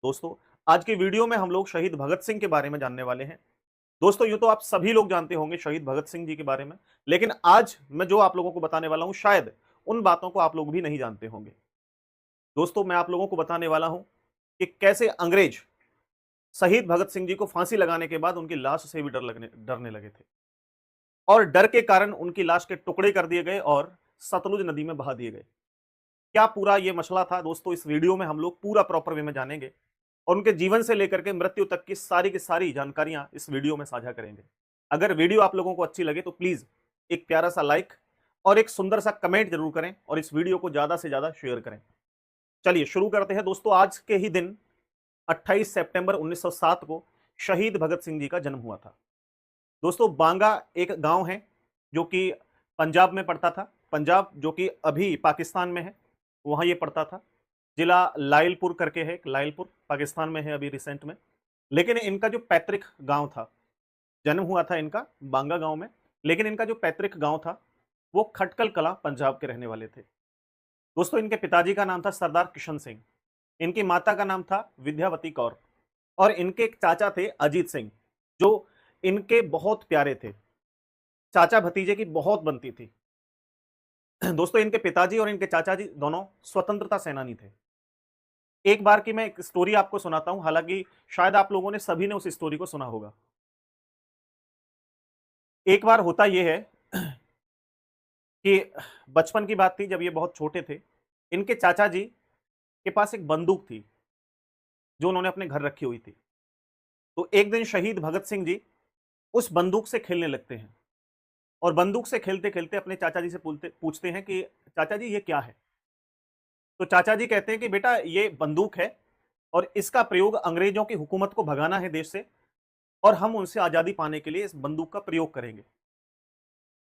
दोस्तों, आज की वीडियो में हम लोग शहीद भगत सिंह के बारे में जानने वाले हैं। दोस्तों, यूँ तो आप सभी लोग जानते होंगे शहीद भगत सिंह जी के बारे में, लेकिन आज मैं जो आप लोगों को बताने वाला हूँ, शायद उन बातों को आप लोग भी नहीं जानते होंगे। दोस्तों, मैं आप लोगों को बताने वाला हूँ कि कैसे अंग्रेज शहीद भगत सिंह जी को फांसी लगाने के बाद उनकी लाश से भी डरने लगे थे और डर के कारण उनकी लाश के टुकड़े कर दिए गए और सतलुज नदी में बहा दिए गए। क्या पूरा ये मसला था दोस्तों, इस वीडियो में हम लोग पूरा प्रॉपर वे में जानेंगे और उनके जीवन से लेकर के मृत्यु तक की सारी जानकारियां इस वीडियो में साझा करेंगे। अगर वीडियो आप लोगों को अच्छी लगे तो प्लीज एक प्यारा सा लाइक और एक सुंदर सा कमेंट जरूर करें और इस वीडियो को ज्यादा से ज्यादा शेयर करें। चलिए शुरू करते हैं दोस्तों। आज के ही दिन 28 सितंबर 1907 को शहीद भगत सिंह जी का जन्म हुआ था। दोस्तों, बांगा एक गांव है जो कि पंजाब में पड़ता था। पंजाब जो कि अभी पाकिस्तान में है, वहां ये पड़ता था। जिला लाइलपुर करके है, लाइलपुर पाकिस्तान में है अभी रिसेंट में। लेकिन इनका जो पैतृक गांव था, जन्म हुआ था इनका बांगा गांव में, लेकिन इनका जो पैतृक गांव था वो खटकल कला पंजाब के रहने वाले थे। दोस्तों, इनके पिताजी का नाम था सरदार किशन सिंह, इनकी माता का नाम था विद्यावती कौर और इनके एक चाचा थे अजीत सिंह, जो इनके बहुत प्यारे थे। चाचा भतीजे की बहुत बनती थी। दोस्तों, इनके पिताजी और इनके चाचा जी दोनों स्वतंत्रता सेनानी थे। एक बार की मैं एक स्टोरी आपको सुनाता हूं, हालांकि शायद आप लोगों ने सभी ने उस स्टोरी को सुना होगा। एक बार होता यह है कि बचपन की बात थी, जब ये बहुत छोटे थे। इनके चाचा जी के पास एक बंदूक थी जो उन्होंने अपने घर रखी हुई थी। तो एक दिन शहीद भगत सिंह जी उस बंदूक से खेलने लगते हैं और बंदूक से खेलते खेलते अपने चाचा जी से पूछते हैं कि चाचा जी ये क्या है। तो चाचा जी कहते हैं कि बेटा ये बंदूक है और इसका प्रयोग अंग्रेजों की हुकूमत को भगाना है देश से, और हम उनसे आजादी पाने के लिए इस बंदूक का प्रयोग करेंगे।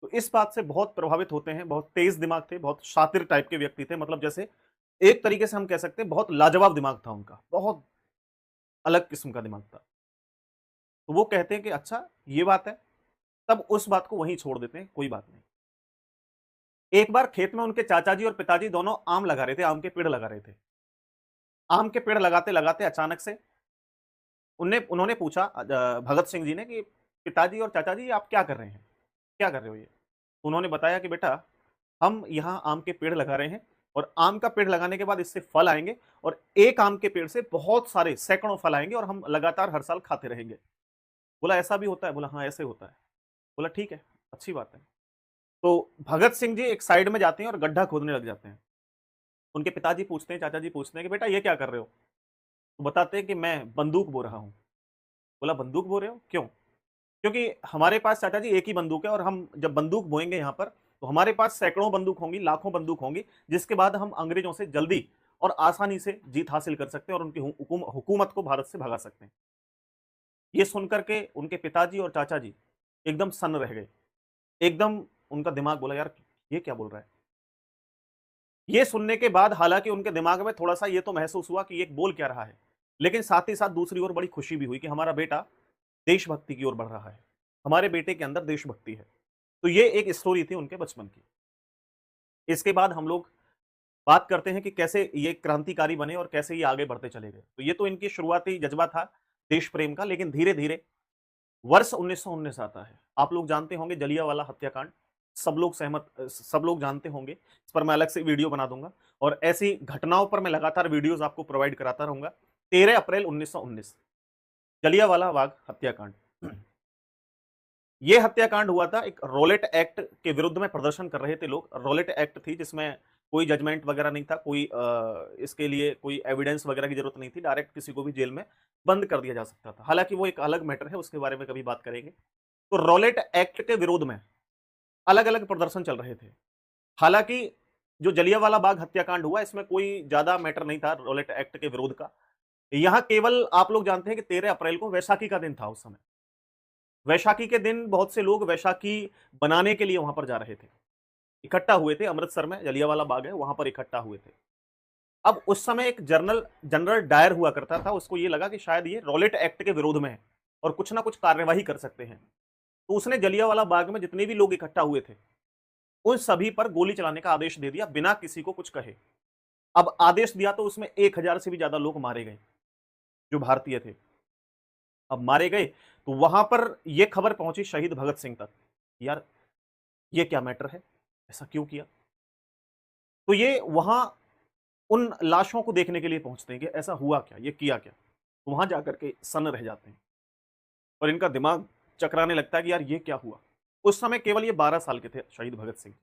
तो इस बात से बहुत प्रभावित होते हैं। बहुत तेज दिमाग थे, बहुत शातिर टाइप के व्यक्ति थे, मतलब जैसे एक तरीके से हम कह सकते हैं बहुत लाजवाब दिमाग था उनका, बहुत अलग किस्म का दिमाग था। तो वो कहते हैं कि अच्छा ये बात है, तब उस बात को वहीं छोड़ देते हैं, कोई बात नहीं। एक बार खेत में उनके चाचा जी और पिताजी दोनों आम लगा रहे थे, आम के पेड़ लगा रहे थे। आम के पेड़ लगाते लगाते अचानक से उन्होंने पूछा भगत सिंह जी ने कि पिताजी और चाचा जी आप क्या कर रहे हैं, क्या कर रहे हो ये। उन्होंने बताया कि बेटा हम यहाँ आम के पेड़ लगा रहे हैं और आम का पेड़ लगाने के बाद इससे फल आएंगे और एक आम के पेड़ से बहुत सारे सैकड़ों फल आएंगे और हम लगातार हर साल खाते रहेंगे। बोला ऐसा भी होता है? बोला हाँ ऐसे होता है। बोला ठीक है, अच्छी बात है। तो भगत सिंह जी एक साइड में जाते हैं और गड्ढा खोदने लग जाते हैं। उनके पिताजी पूछते हैं, चाचा जी पूछते हैं कि बेटा ये क्या कर रहे हो। तो बताते हैं कि मैं बंदूक बो रहा हूँ। बोला बंदूक बो रहे हो, क्यों? क्योंकि हमारे पास चाचा जी एक ही बंदूक है और हम जब बंदूक बोएंगे यहाँ पर तो हमारे पास सैकड़ों बंदूक होंगी, लाखों बंदूक होंगी, जिसके बाद हम अंग्रेजों से जल्दी और आसानी से जीत हासिल कर सकते हैं और उनकी हुकूमत को भारत से भगा सकते हैं। ये सुनकर के उनके पिताजी और चाचा जी एकदम सन्न रह गए। एकदम उनका दिमाग बोला यार ये क्या बोल रहा है। ये सुनने के बाद हालांकि उनके दिमाग में थोड़ा सा ये तो महसूस हुआ कि ये बोल क्या रहा है, लेकिन साथ ही साथ दूसरी ओर बड़ी खुशी भी हुई कि हमारा बेटा देशभक्ति की ओर बढ़ रहा है, हमारे बेटे के अंदर देशभक्ति है। तो ये एक स्टोरी थी उनके बचपन की। इसके बाद हम लोग बात करते हैं कि कैसे ये क्रांतिकारी बने और कैसे ये आगे बढ़ते चले गए। तो ये तो इनकी शुरुआती जज्बा था देश प्रेम का, लेकिन धीरे धीरे वर्ष 1919 आता है। आप लोग जानते होंगे जलियांवाला हत्याकांड, सब लोग जानते होंगे। इस पर मैं अलग से वीडियो बना दूंगा और ऐसी घटनाओं पर मैं लगातार वीडियोस आपको प्रोवाइड कराता रहूंगा। 13 अप्रैल 1919 जलियांवाला बाग हत्याकांड। यह हत्याकांड हुआ था, एक रॉलेट एक्ट के विरुद्ध में प्रदर्शन कर रहे थे लोग। रॉलेट एक्ट थी जिसमें कोई जजमेंट वगैरह नहीं था, कोई इसके लिए कोई एविडेंस वगैरह की जरूरत नहीं थी, डायरेक्ट किसी को भी जेल में बंद कर दिया जा सकता था। हालांकि वो एक अलग मैटर है, उसके बारे में कभी बात करेंगे। तो रॉलेट एक्ट के विरोध में अलग अलग प्रदर्शन चल रहे थे। हालांकि जो जलियांवाला बाग हत्याकांड हुआ इसमें कोई ज्यादा मैटर नहीं था रॉलेट एक्ट के विरोध का। यहां केवल आप लोग जानते हैं कि 13 अप्रैल को वैशाखी का दिन था। उस समय वैशाखी के दिन बहुत से लोग वैशाखी बनाने के लिए वहां पर जा रहे थे, इकट्ठा हुए थे। अमृतसर में जलियांवाला बाग है, वहां पर इकट्ठा हुए थे। अब उस समय एक जनरल डायर हुआ करता था, उसको ये लगा कि शायद ये रॉलेट एक्ट के विरोध में है और कुछ ना कुछ कार्यवाही कर सकते हैं। तो उसने जलियांवाला बाग में जितने भी लोग इकट्ठा हुए थे उन सभी पर गोली चलाने का आदेश दे दिया, बिना किसी को कुछ कहे। अब आदेश दिया तो उसमें 1000 से भी ज्यादा लोग मारे गए। जो भारतीय थे, अब मारे गए। तो वहां पर यह खबर पहुंची शहीद भगत सिंह तक, यार ये क्या मैटर है, ऐसा क्यों किया। तो ये वहां उन लाशों को देखने के लिए पहुंचते हैं कि ऐसा हुआ क्या, ये किया क्या। तो वहां जाकर के सन्न रह जाते हैं और इनका दिमाग चकराने लगता है कि यार ये क्या हुआ। उस समय केवल ये 12 साल के थे शहीद भगत सिंह।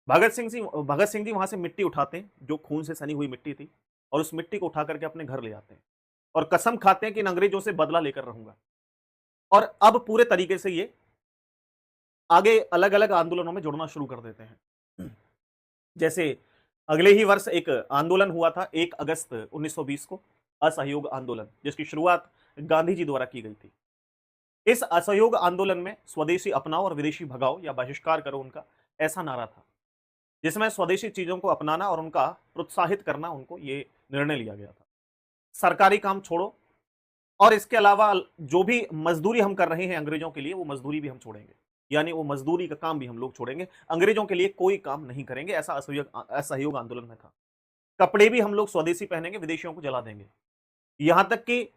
भगत सिंह जी वहां से मिट्टी उठाते हैं, जो खून से सनी हुई मिट्टी थी, और उस मिट्टी को उठा करके अपने घर ले आते हैं और कसम खाते हैं कि इन अंग्रेजों से बदला लेकर रहूंगा। और अब पूरे तरीके से ये आगे अलग अलग आंदोलनों में जुड़ना शुरू कर देते हैं। जैसे अगले ही वर्ष एक आंदोलन हुआ था 1 अगस्त 1920 को, असहयोग आंदोलन, जिसकी शुरुआत गांधी जी द्वारा की गई थी। इस असहयोग आंदोलन में स्वदेशी अपनाओ और विदेशी भगाओ या बहिष्कार करो उनका, ऐसा नारा था, जिसमें स्वदेशी चीजों को अपनाना और उनका प्रोत्साहित करना, उनको ये निर्णय लिया गया था। सरकारी काम छोड़ो और इसके अलावा जो भी मजदूरी हम कर रहे हैं अंग्रेजों के लिए, वो मजदूरी भी हम छोड़ेंगे, यानी वो मजदूरी का काम भी हम लोग छोड़ेंगे, अंग्रेजों के लिए कोई काम नहीं करेंगे, ऐसा असहयोग आंदोलन में था। कपड़े भी हम लोग स्वदेशी पहनेंगे, विदेशियों को जला देंगे। यहां तक कि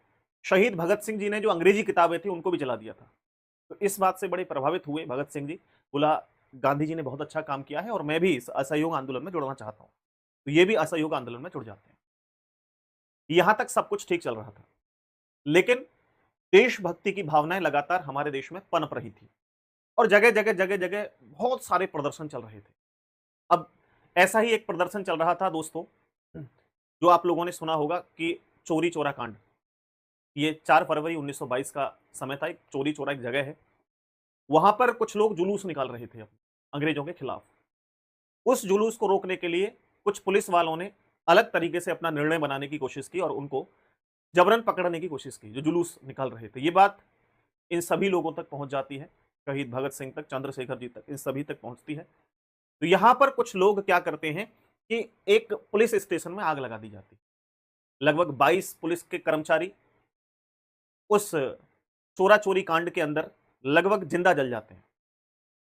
शहीद भगत सिंह जी ने जो अंग्रेजी किताबें थी उनको भी जला दिया था। तो इस बात से बड़े प्रभावित हुए भगत सिंह जी, बोला गांधी जी ने बहुत अच्छा काम किया है और मैं भी इस असहयोग आंदोलन में जुड़ना चाहता हूं। तो ये भी असहयोग आंदोलन में जुड़ जाते हैं। यहां तक सब कुछ ठीक चल रहा था, लेकिन देशभक्ति की भावनाएं लगातार हमारे देश में पनप रही थी और जगह जगह जगह जगह बहुत सारे प्रदर्शन चल रहे थे। अब ऐसा ही एक प्रदर्शन चल रहा था दोस्तों, जो आप लोगों ने सुना होगा कि चोरी चोरा कांड। ये 4 फरवरी 1922 का समय था। एक चोरी चोरा एक जगह है, वहां पर कुछ लोग जुलूस निकाल रहे थे अपने अंग्रेजों के खिलाफ। उस जुलूस को रोकने के लिए कुछ पुलिस वालों ने अलग तरीके से अपना निर्णय बनाने की कोशिश की और उनको जबरन पकड़ने की कोशिश की, जो जुलूस निकाल रहे थे। ये बात इन सभी लोगों तक पहुंच जाती है, शहीद भगत सिंह तक, चंद्रशेखर जी तक, इन सभी तक पहुंचती है। तो यहां पर कुछ लोग क्या करते हैं कि एक पुलिस स्टेशन में आग लगा दी जाती है। लगभग 22 पुलिस के कर्मचारी उस चोरा चोरी कांड के अंदर लगभग जिंदा जल जाते हैं।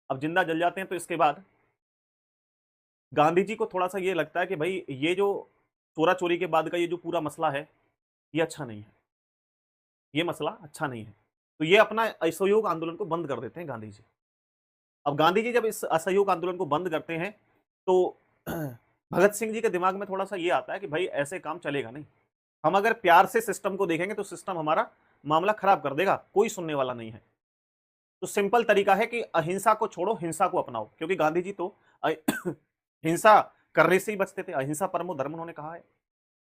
अब जिंदा जल जाते हैं तो इसके बाद गांधी जी को थोड़ा सा ये लगता है कि भाई ये जो चोरा चोरी के बाद का ये जो पूरा मसला है, ये अच्छा नहीं है, ये मसला अच्छा नहीं है। तो ये अपना असहयोग आंदोलन को बंद कर देते हैं गांधी जी। अब गांधी जी जब इस असहयोग आंदोलन को बंद करते हैं तो भगत सिंह जी के दिमाग में थोड़ा सा ये आता है कि भाई ऐसे काम चलेगा नहीं। हम अगर प्यार से सिस्टम को देखेंगे तो सिस्टम हमारा मामला खराब कर देगा, कोई सुनने वाला नहीं है। तो सिंपल तरीका है कि अहिंसा को छोड़ो, हिंसा को अपनाओ, क्योंकि गांधी जी तो हिंसा करने से ही बचते थे, अहिंसा परमो धर्म उन्होंने कहा है।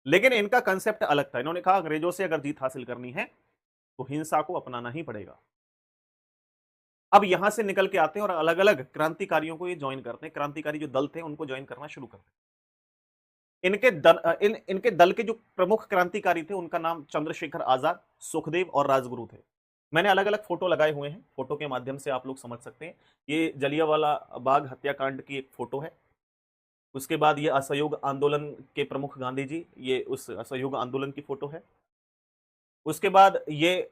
लेकिन इनका कंसेप्ट अलग था। इन्होंने कहा अंग्रेजों से अगर जीत हासिल करनी है तो हिंसा को अपनाना ही पड़ेगा। अब यहां से निकल के आते हैं और अलग अलग क्रांतिकारियों को ये ज्वाइन करते हैं, क्रांतिकारी जो दल थे उनको ज्वाइन करना शुरू करते हैं। इनके दल के जो प्रमुख क्रांतिकारी थे उनका नाम चंद्रशेखर आजाद, सुखदेव और राजगुरु थे। मैंने अलग अलग फोटो लगाए हुए हैं, फोटो के माध्यम से आप लोग समझ सकते हैं। ये जलियांवाला बाग हत्याकांड की एक फोटो है। उसके बाद ये असहयोग आंदोलन के प्रमुख गांधी जी, ये उस असहयोग आंदोलन की फोटो है। उसके बाद ये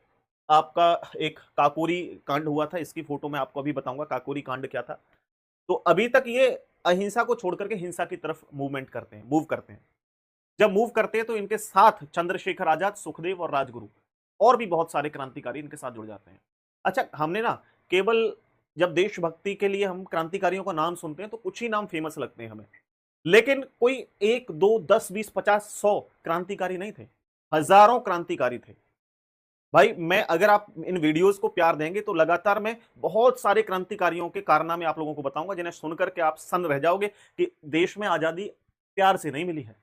आपका एक काकोरी कांड हुआ था, इसकी फोटो मैं आपको अभी बताऊंगा काकोरी कांड क्या था। तो अभी तक ये अहिंसा को छोड़ करके हिंसा की तरफ मूव करते हैं। जब मूव करते हैं तो इनके साथ चंद्रशेखर आजाद, सुखदेव और राजगुरु और भी बहुत सारे क्रांतिकारी इनके साथ जुड़ जाते हैं। अच्छा, हमने ना केवल जब देशभक्ति के लिए हम क्रांतिकारियों का नाम सुनते हैं तो कुछ ही नाम फेमस लगते हैं हमें, लेकिन कोई 1 2 10 20 50 100 क्रांतिकारी नहीं थे, हजारों क्रांतिकारी थे। भाई मैं अगर आप इन वीडियोस को प्यार देंगे तो लगातार मैं बहुत सारे क्रांतिकारियों के कारनामे आप लोगों को बताऊंगा, जिन्हें सुनकर के आप सन्न रह जाओगे कि देश में आजादी प्यार से नहीं मिली है।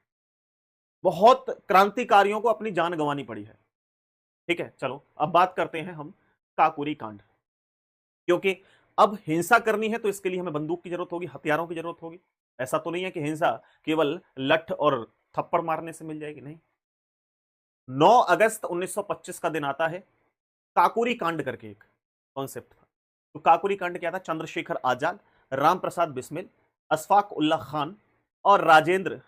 बहुत क्रांतिकारियों को अपनी जान गंवानी पड़ी है। ठीक है, चलो अब बात करते हैं हम काकोरी कांड। क्योंकि अब हिंसा करनी है तो इसके लिए हमें बंदूक की जरूरत होगी, हथियारों की जरूरत होगी। ऐसा तो नहीं है कि हिंसा केवल लठ और थप्पड़ मारने से मिल जाएगी, नहीं। 9 अगस्त 1925 का दिन आता है, काकोरी कांड करके एक कॉन्सेप्ट था। तो काकोरी कांड क्या था? चंद्रशेखर आजाद, राम प्रसाद बिस्मिल, अशफाक उल्ला खान और राजेंद्र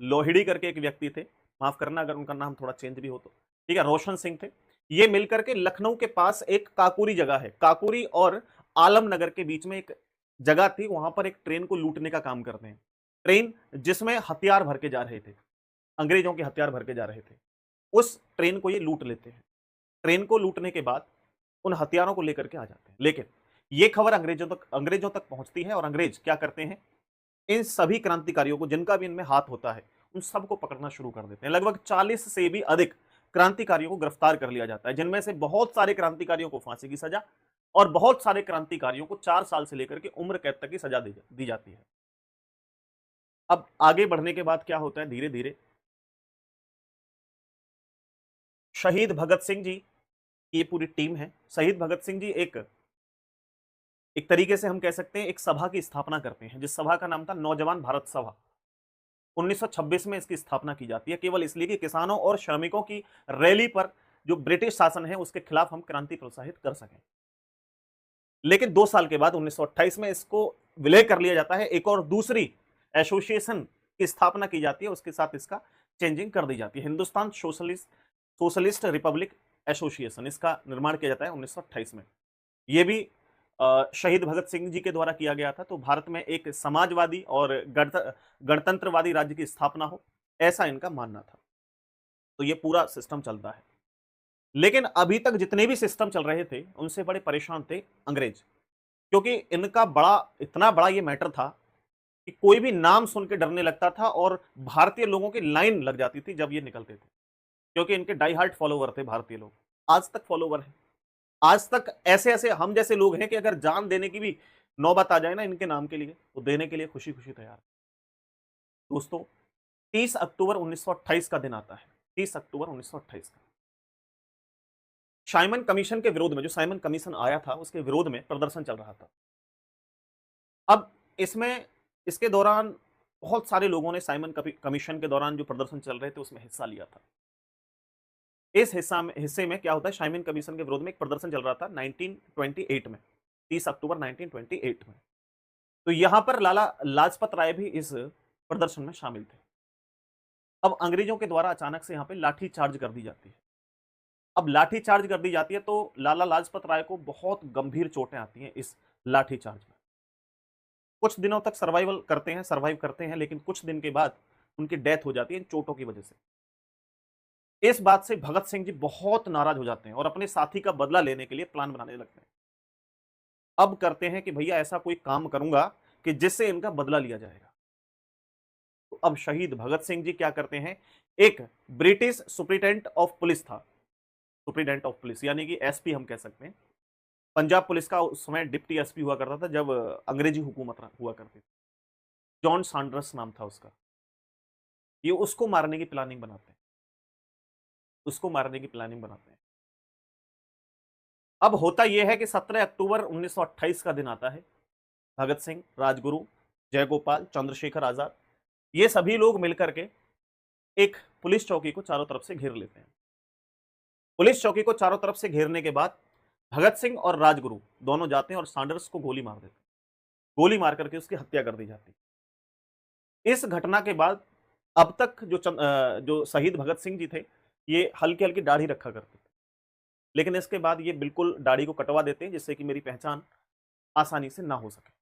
लोहिड़ी करके एक व्यक्ति थे, माफ करना अगर उनका नाम थोड़ा चेंज भी हो तो, ठीक है, रोशन सिंह थे। ये मिलकर के लखनऊ के पास एक काकोरी जगह है, काकोरी और आलमनगर के बीच में एक जगह थी, वहां पर एक ट्रेन को लूटने का काम करते हैं। ट्रेन जिसमें हथियार भर के जा रहे थे, अंग्रेजों के हथियार भर के जा रहे थे। उस ट्रेन को ये लूट लेते हैं। ट्रेन को लूटने के बाद उन हथियारों को लेकर के आ जाते हैं। लेकिन ये खबर अंग्रेजों तक पहुंचती है और अंग्रेज क्या करते हैं, इन सभी क्रांतिकारियों को जिनका भी इनमें हाथ होता है, उन सबको पकड़ना शुरू कर देते हैं। लगभग 40 से भी अधिक क्रांतिकारियों को गिरफ्तार कर लिया जाता है, जिनमें से बहुत सारे क्रांतिकारियों को फांसी की सजा और बहुत सारे क्रांतिकारियों को 4 साल से लेकर के उम्र कैद तक की सजा दी जाती है। अब आगे बढ़ने के बाद क्या होता है, धीरे धीरे शहीद भगत सिंह जी की ये पूरी टीम है। शहीद भगत सिंह जी एक एक तरीके से हम कह सकते हैं एक सभा की स्थापना करते हैं, जिस सभा का नाम था नौजवान भारत सभा। 1926 में इसकी स्थापना की जाती है, केवल इसलिए कि किसानों और श्रमिकों की रैली पर जो ब्रिटिश शासन है उसके खिलाफ हम क्रांति प्रोत्साहित कर सकें। लेकिन 2 साल के बाद 1928 में इसको विलय कर लिया जाता है, एक और दूसरी एसोसिएशन की स्थापना की जाती है, उसके साथ इसका चेंजिंग कर दी जाती है। हिंदुस्तान सोशलिस्ट रिपब्लिक एसोसिएशन, इसका निर्माण किया जाता है 1928 में। ये भी शहीद भगत सिंह जी के द्वारा किया गया था। तो भारत में एक समाजवादी और गणतंत्रवादी राज्य की स्थापना हो, ऐसा इनका मानना था। तो ये पूरा सिस्टम चलता है। लेकिन अभी तक जितने भी सिस्टम चल रहे थे उनसे बड़े परेशान थे अंग्रेज, क्योंकि इनका इतना बड़ा ये मैटर था कि कोई भी नाम सुन के डरने लगता था और भारतीय लोगों की लाइन लग जाती थी जब ये निकलते थे, क्योंकि इनके डाई हार्ट फॉलोवर थे भारतीय लोग, आज तक फॉलोवर हैं। आज तक ऐसे ऐसे हम जैसे लोग हैं कि अगर जान देने की भी नौबत आ जाए ना इनके नाम के लिए, तो देने के लिए खुशी खुशी तैयार। दोस्तों, 30 अक्टूबर 1928 का दिन आता है। 30 अक्टूबर 1928 का साइमन कमीशन के विरोध में, जो साइमन कमीशन आया था उसके विरोध में प्रदर्शन चल रहा था। अब इसमें इसके दौरान बहुत सारे लोगों ने साइमन कमीशन के दौरान जो प्रदर्शन चल रहे थे उसमें हिस्सा लिया था। इस हिस्से में क्या होता है, साइमन कमीशन के विरोध में एक प्रदर्शन चल रहा था 1928 में, 30 अक्टूबर 1928 में। तो यहां पर लाला लाजपत राय भी इस प्रदर्शन में शामिल थे। अब अंग्रेजों के द्वारा अचानक से यहां पे लाठी चार्ज कर दी जाती है। अब लाठी चार्ज कर दी जाती है तो लाला लाजपत राय को बहुत गंभीर चोटें आती हैं इस लाठी चार्ज में। कुछ दिनों तक सर्वाइव करते हैं, लेकिन कुछ दिन के बाद उनकी डेथ हो जाती है इन चोटों की वजह से। इस बात से भगत सिंह जी बहुत नाराज हो जाते हैं और अपने साथी का बदला लेने के लिए प्लान बनाने लगते हैं। अब करते हैं कि भैया ऐसा कोई काम करूंगा कि जिससे इनका बदला लिया जाएगा। तो अब शहीद भगत सिंह जी क्या करते हैं, एक ब्रिटिश सुप्रिटेंडेंट ऑफ पुलिस था, सुप्रिटेंडेंट ऑफ पुलिस यानी कि एसपी हम कह सकते हैं। पंजाब पुलिस का उस समय डिप्टी एसपी हुआ करता था जब अंग्रेजी हुकूमत हुआ करती थी। जॉन सैंडर्स नाम था उसका। ये उसको मारने की प्लानिंग बनाते हैं, उसको मारने की प्लानिंग बनाते हैं। अब होता यह है कि 17 अक्टूबर 1928 का दिन आता है। भगत सिंह, राजगुरु, जयगोपाल, चंद्रशेखर आजाद, ये सभी लोग मिलकर के एक पुलिस चौकी को चारों तरफ से घेर लेते हैं। पुलिस चौकी को चारों तरफ से घेरने के बाद भगत सिंह और राजगुरु दोनों जाते हैं और सैंडर्स को गोली मार देते हैं। गोली मार करके उसकी हत्या कर दी जाती है। इस घटना के बाद अब तक जो शहीद भगत सिंह जी थे, ये हल्की हल्की दाढ़ी रखा करते थे, लेकिन इसके बाद ये बिल्कुल दाढ़ी को कटवा देते हैं जिससे कि मेरी पहचान आसानी से ना हो सके।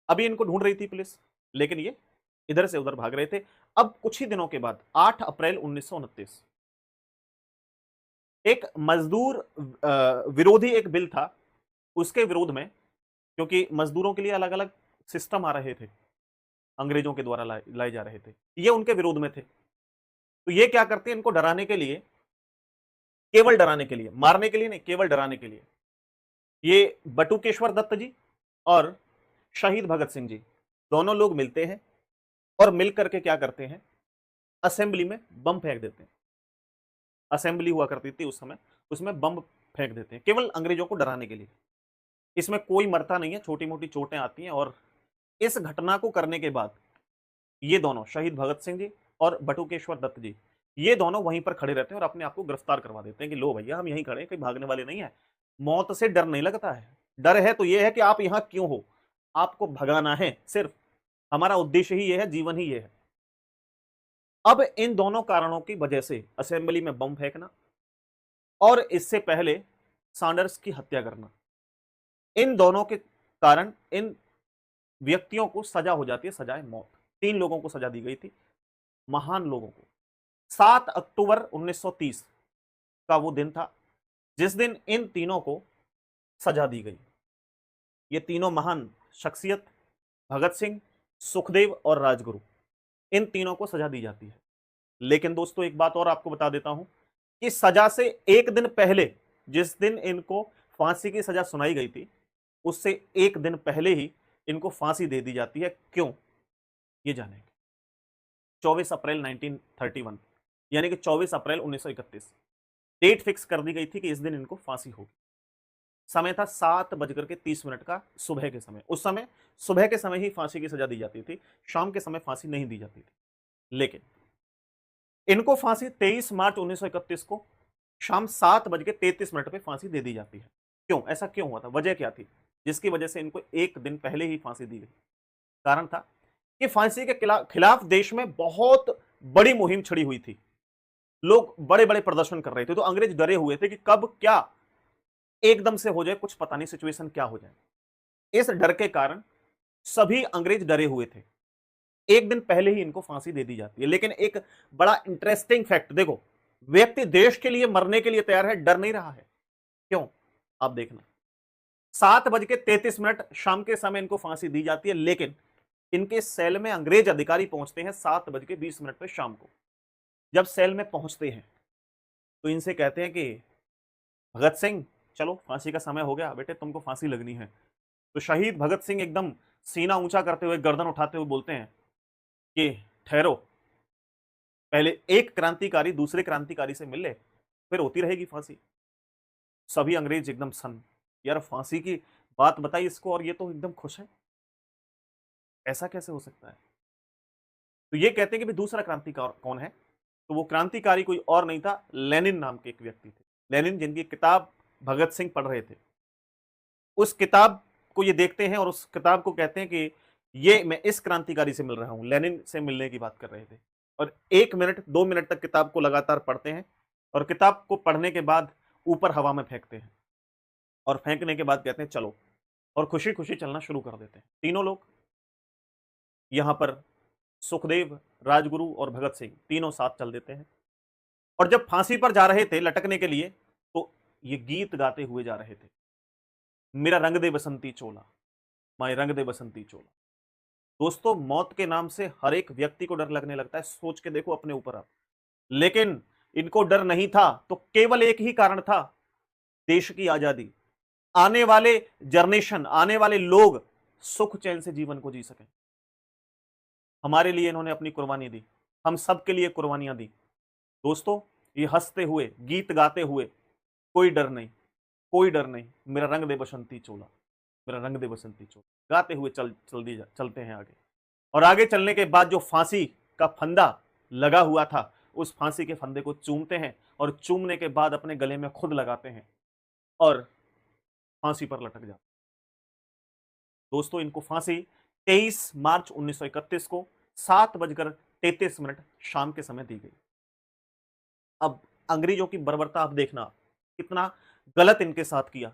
अभी इनको ढूंढ रही थी पुलिस, लेकिन ये इधर से उधर भाग रहे थे। अब कुछ ही दिनों के बाद 8 अप्रैल 1929 एक मजदूर विरोधी एक बिल था, उसके विरोध में, क्योंकि मजदूरों के लिए अलग अलग सिस्टम आ रहे थे, अंग्रेजों के द्वारा लाए जा रहे थे, ये उनके विरोध में थे। तो ये क्या करते हैं, इनको डराने के लिए, केवल डराने के लिए, मारने के लिए नहीं, केवल डराने के लिए, ये बटुकेश्वर दत्त जी और शहीद भगत सिंह जी दोनों लोग मिलते हैं और मिलकर के क्या करते हैं, असेंबली में बम फेंक देते हैं। असेंबली हुआ करती थी उस समय, उसमें बम फेंक देते हैं केवल अंग्रेजों को डराने के लिए। इसमें कोई मरता नहीं है, छोटी मोटी चोटें आती हैं। और इस घटना को करने के बाद ये दोनों, शहीद भगत सिंह जी और बटुकेश्वर दत्त जी, ये दोनों वहीं पर खड़े रहते हैं और अपने आप को गिरफ्तार करवा देते हैं कि लो भैया, हम यहीं खड़े हैं, कहीं भागने वाले नहीं है। मौत से डर नहीं लगता है, डर है तो ये है कि आप यहां क्यों हो, आपको भगाना है, सिर्फ हमारा उद्देश्य ही ये है, जीवन ही ये है। अब इन दोनों कारणों की वजह से असेंबली में बम फेंकना और इससे पहले सैंडर्स की हत्या करना, इन दोनों के कारण इन व्यक्तियों को सजा हो जाती है, सजाए मौत। 3 लोगों को सजा दी गई थी, महान लोगों को। 7 अक्टूबर 1930 का वो दिन था जिस दिन इन तीनों को सजा दी गई। ये तीनों महान शख्सियत भगत सिंह, सुखदेव और राजगुरु, इन तीनों को सजा दी जाती है। लेकिन दोस्तों एक बात और आपको बता देता हूं कि सजा से एक दिन पहले, जिस दिन इनको फांसी की सजा सुनाई गई थी, उससे एक दिन पहले ही इनको फांसी दे दी जाती है। क्यों, ये जानेंगे। 24 अप्रैल 1931 यानी कि 24 अप्रैल 1931 डेट फिक्स कर दी गई थी कि इस दिन इनको फांसी होगी। समय था 7:30 का, सुबह के समय। उस समय सुबह के समय ही फांसी की सजा दी जाती थी, शाम के समय फांसी नहीं दी जाती थी। लेकिन इनको फांसी 23 मार्च 1931 को शाम 7:33 पे फांसी दे दी जाती है। क्यों, ऐसा क्यों हुआ था, वजह क्या थी जिसकी वजह से इनको एक दिन पहले ही फांसी दी गई? कारण था कि फांसी के खिलाफ देश में बहुत बड़ी मुहिम छिड़ी हुई थी। लोग बड़े बड़े प्रदर्शन कर रहे थे, तो अंग्रेज डरे हुए थे कि कब क्या एकदम से हो जाए, कुछ पता नहीं सिचुएशन क्या हो जाए। इस डर के कारण सभी अंग्रेज डरे हुए थे। एक दिन पहले ही इनको फांसी दे दी जाती है। लेकिन एक बड़ा इंटरेस्टिंग फैक्ट देखो, व्यक्ति देश के लिए मरने के लिए तैयार है, डर नहीं रहा है। क्यों, आप देखना। 7:33 शाम के समय इनको फांसी दी जाती है, लेकिन इनके सेल में अंग्रेज अधिकारी पहुंचते हैं 7:20 पे शाम को। जब सेल में पहुंचते हैं तो इनसे कहते हैं कि भगत सिंह, चलो फांसी का समय हो गया बेटे, तुमको फांसी लगनी है। तो शहीद भगत सिंह एकदम सीना ऊंचा करते हुए, गर्दन उठाते हुए बोलते हैं कि ठहरो, पहले एक क्रांतिकारी दूसरे क्रांतिकारी से मिल ले, फिर होती रहेगी फांसी। सभी अंग्रेज एकदम सन, यार फांसी की बात बताई इसको और ये तो एकदम खुश है, ऐसा कैसे हो सकता है? तो ये कहते हैं कि भाई दूसरा क्रांतिकारी कौन है? तो वो क्रांतिकारी कोई और नहीं था, लेनिन नाम के एक व्यक्ति थे। लेनिन, जिनकी किताब भगत सिंह पढ़ रहे थे। उस किताब को ये देखते हैं और उस किताब को कहते हैं कि ये मैं इस क्रांतिकारी से मिल रहा हूं, लेनिन से मिलने की बात कर रहे थे। और 1 मिनट 2 मिनट तक किताब को लगातार पढ़ते हैं और किताब को पढ़ने के बाद ऊपर हवा में फेंकते हैं और फेंकने के बाद कहते हैं चलो, और खुशी खुशी चलना शुरू कर देते हैं। तीनों लोग यहां पर, सुखदेव, राजगुरु और भगत सिंह, तीनों साथ चल देते हैं। और जब फांसी पर जा रहे थे लटकने के लिए, तो ये गीत गाते हुए जा रहे थे, मेरा रंग दे बसंती चोला, माए रंग दे बसंती चोला। दोस्तों मौत के नाम से हर एक व्यक्ति को डर लगने लगता है, सोच के देखो अपने ऊपर आप। लेकिन इनको डर नहीं था, तो केवल एक ही कारण था, देश की आजादी। आने वाले जनरेशन, आने वाले लोग सुख चैन से जीवन को जी सकें। हमारे लिए इन्होंने अपनी कुर्बानी दी, हम सबके लिए कुर्बानियां दी। दोस्तों ये हंसते हुए, गीत गाते हुए, कोई डर नहीं, कोई डर नहीं, मेरा रंग दे बसंती चोला, मेरा रंग दे बसंती चोला, गाते हुए चलते हैं आगे। और आगे चलने के बाद जो फांसी का फंदा लगा हुआ था, उस फांसी के फंदे को चूमते हैं और चूमने के बाद अपने गले में खुद लगाते हैं और फांसी पर लटक जाते। दोस्तों इनको फांसी 23 मार्च 1931 को 7:33 शाम के समय दी गई। अब अंग्रेजों की बर्बरता आप देखना, कितना गलत इनके साथ किया।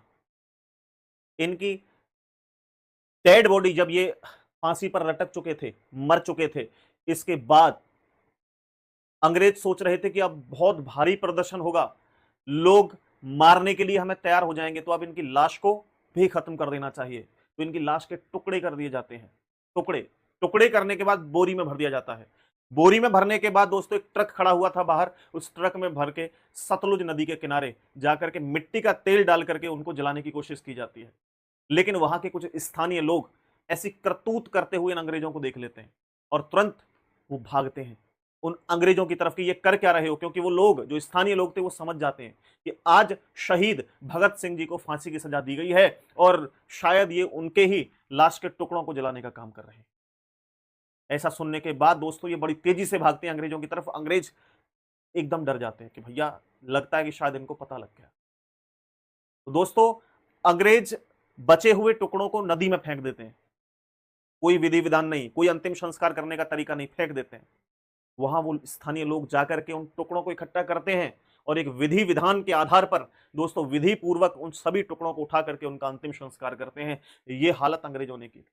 इनकी डेड बॉडी जब ये फांसी पर लटक चुके थे, मर चुके थे, इसके बाद अंग्रेज सोच रहे थे कि अब बहुत भारी प्रदर्शन होगा, लोग मारने के लिए हमें तैयार हो जाएंगे, तो अब इनकी लाश को भी खत्म कर देना चाहिए। तो इनकी लाश के टुकड़े कर दिए जाते हैं, टुकड़े टुकड़े करने के बाद बोरी में भर दिया जाता है। बोरी में भरने के बाद दोस्तों एक ट्रक खड़ा हुआ था बाहर, उस ट्रक में भर के सतलुज नदी के किनारे जाकर के मिट्टी का तेल डाल करके उनको जलाने की कोशिश की जाती है। लेकिन वहां के कुछ स्थानीय लोग ऐसी करतूत करते हुए इन अंग्रेजों को देख लेते हैं और तुरंत वो भागते हैं उन अंग्रेजों की तरफ कि ये कर क्या रहे हो, क्योंकि वो लोग, जो स्थानीय लोग थे, वो समझ जाते हैं कि आज शहीद भगत सिंह जी को फांसी की सजा दी गई है और शायद ये उनके ही लाश के टुकड़ों को जलाने का काम कर रहे हैं। ऐसा सुनने के बाद दोस्तों ये बड़ी तेजी से भागते हैं अंग्रेजों की तरफ। अंग्रेज एकदम डर जाते हैं कि भैया लगता है कि शायद इनको पता लग गया। तो दोस्तों अंग्रेज बचे हुए टुकड़ों को नदी में फेंक देते हैं, कोई विधि विधान नहीं, कोई अंतिम संस्कार करने का तरीका नहीं, फेंक देते हैं। वहां वो स्थानीय लोग जाकर के उन टुकड़ों को इकट्ठा करते हैं और एक विधि विधान के आधार पर दोस्तों विधि पूर्वक उन सभी टुकड़ों को उठा करके उनका अंतिम संस्कार करते हैं। ये हालत अंग्रेजों ने की।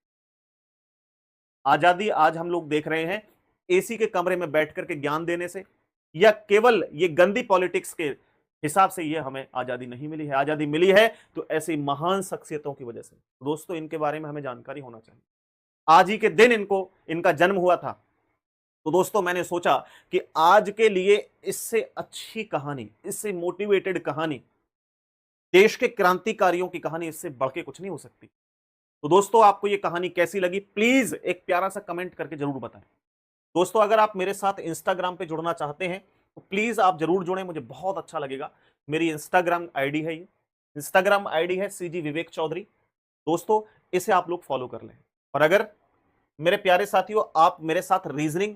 आजादी आज हम लोग देख रहे हैं एसी के कमरे में बैठ करके ज्ञान देने से, या केवल ये गंदी पॉलिटिक्स के हिसाब से ये हमें आजादी नहीं मिली है? आजादी मिली है तो ऐसी महान शख्सियतों की वजह से। दोस्तों, इनके बारे में हमें जानकारी होना चाहिए। आज ही के दिन इनका जन्म हुआ था, तो दोस्तों मैंने सोचा कि आज के लिए इससे अच्छी कहानी, इससे मोटिवेटेड कहानी, देश के क्रांतिकारियों की कहानी, इससे बढ़ के कुछ नहीं हो सकती। तो दोस्तों, आपको ये कहानी कैसी लगी, प्लीज एक प्यारा सा कमेंट करके जरूर बताएं। दोस्तों, अगर आप मेरे साथ इंस्टाग्राम पे जुड़ना चाहते हैं तो प्लीज आप जरूर जुड़ें, मुझे बहुत अच्छा लगेगा। मेरी इंस्टाग्राम आईडी है, ये इंस्टाग्राम आईडी है सीजी विवेक चौधरी। दोस्तों, इसे आप लोग फॉलो कर लें। और अगर मेरे प्यारे साथियों, आप मेरे साथ रीजनिंग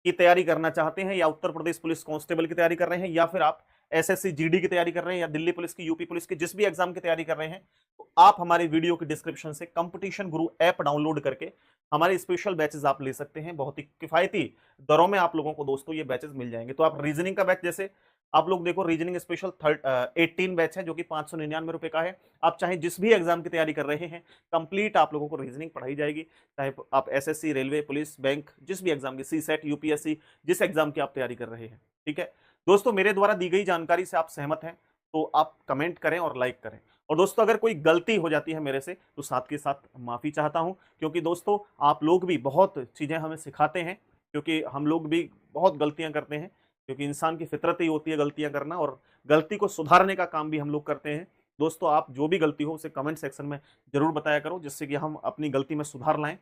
की तैयारी करना चाहते हैं, या उत्तर प्रदेश पुलिस कांस्टेबल की तैयारी कर रहे हैं, या फिर आप एसएससी जीडी की तैयारी कर रहे हैं, या दिल्ली पुलिस की, यूपी पुलिस की, जिस भी एग्जाम की तैयारी कर रहे हैं, तो आप हमारे वीडियो के डिस्क्रिप्शन से कंपटीशन गुरु ऐप डाउनलोड करके हमारे स्पेशल बैचेस आप ले सकते हैं। बहुत ही किफायती दरों में आप लोगों को दोस्तों ये बैचेस मिल जाएंगे। तो आप रीजनिंग का बैच, जैसे आप लोग देखो, रीजनिंग स्पेशल 18 बैच है जो कि 599 रुपए का है। आप चाहे जिस भी एग्जाम की तैयारी कर रहे हैं, कंप्लीट आप लोगों को रीजनिंग पढ़ाई जाएगी। चाहे आप एसएससी, रेलवे, पुलिस, बैंक, जिस भी एग्जाम की, सीसेट, यूपीएससी, जिस एग्जाम की आप तैयारी कर रहे हैं, ठीक है। दोस्तों, मेरे द्वारा दी गई जानकारी से आप सहमत हैं तो आप कमेंट करें और लाइक करें। और दोस्तों, अगर कोई गलती हो जाती है मेरे से तो साथ के साथ माफी चाहता हूं, क्योंकि दोस्तों आप लोग भी बहुत चीजें हमें सिखाते हैं, क्योंकि हम लोग भी बहुत गलतियां करते हैं, क्योंकि इंसान की फितरत ही होती है गलतियां करना, और गलती को सुधारने का काम भी हम लोग करते हैं। दोस्तों, आप जो भी गलती हो उसे कमेंट सेक्शन में जरूर बताया करो, जिससे कि हम अपनी गलती में सुधार लाएं।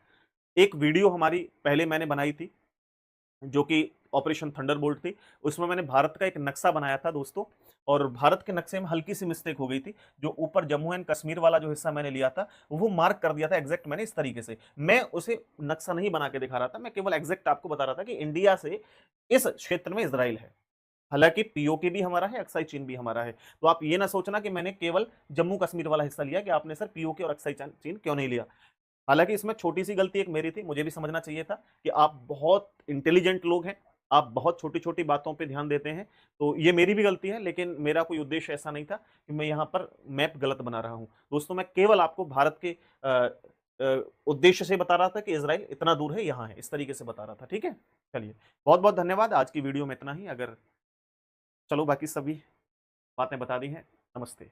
एक वीडियो हमारी पहले मैंने बनाई थी जो कि ऑपरेशन थंडरबोल्ट थी, उसमें मैंने भारत का एक नक्शा बनाया था दोस्तों, और भारत के नक्शे में हल्की सी मिस्टेक हो गई थी। जो ऊपर जम्मू एंड कश्मीर वाला जो हिस्सा मैंने लिया था वो मार्क कर दिया था एग्जैक्ट मैंने इस तरीके से। मैं उसे नक्शा नहीं बना के दिखा रहा था, मैं केवल एग्जैक्ट आपको बता रहा था कि इंडिया से इस क्षेत्र में इजराइल है। हालांकि पीओके भी हमारा है, अक्साई चीन भी हमारा है। तो आप ये ना सोचना कि मैंने केवल जम्मू कश्मीर वाला हिस्सा लिया, कि आपने सर पीओके और अक्साई चीन क्यों नहीं लिया। हालांकि इसमें छोटी सी गलती एक मेरी थी, मुझे भी समझना चाहिए था कि आप बहुत इंटेलिजेंट लोग हैं, आप बहुत छोटी छोटी बातों पे ध्यान देते हैं, तो ये मेरी भी गलती है। लेकिन मेरा कोई उद्देश्य ऐसा नहीं था कि मैं यहाँ पर मैप गलत बना रहा हूँ। दोस्तों, मैं केवल आपको भारत के उद्देश्य से बता रहा था कि इजराइल इतना दूर है, यहाँ है, इस तरीके से बता रहा था, ठीक है। चलिए, बहुत बहुत धन्यवाद। आज की वीडियो में इतना ही। अगर चलो, बाकी सभी बातें बता दी हैं। नमस्ते।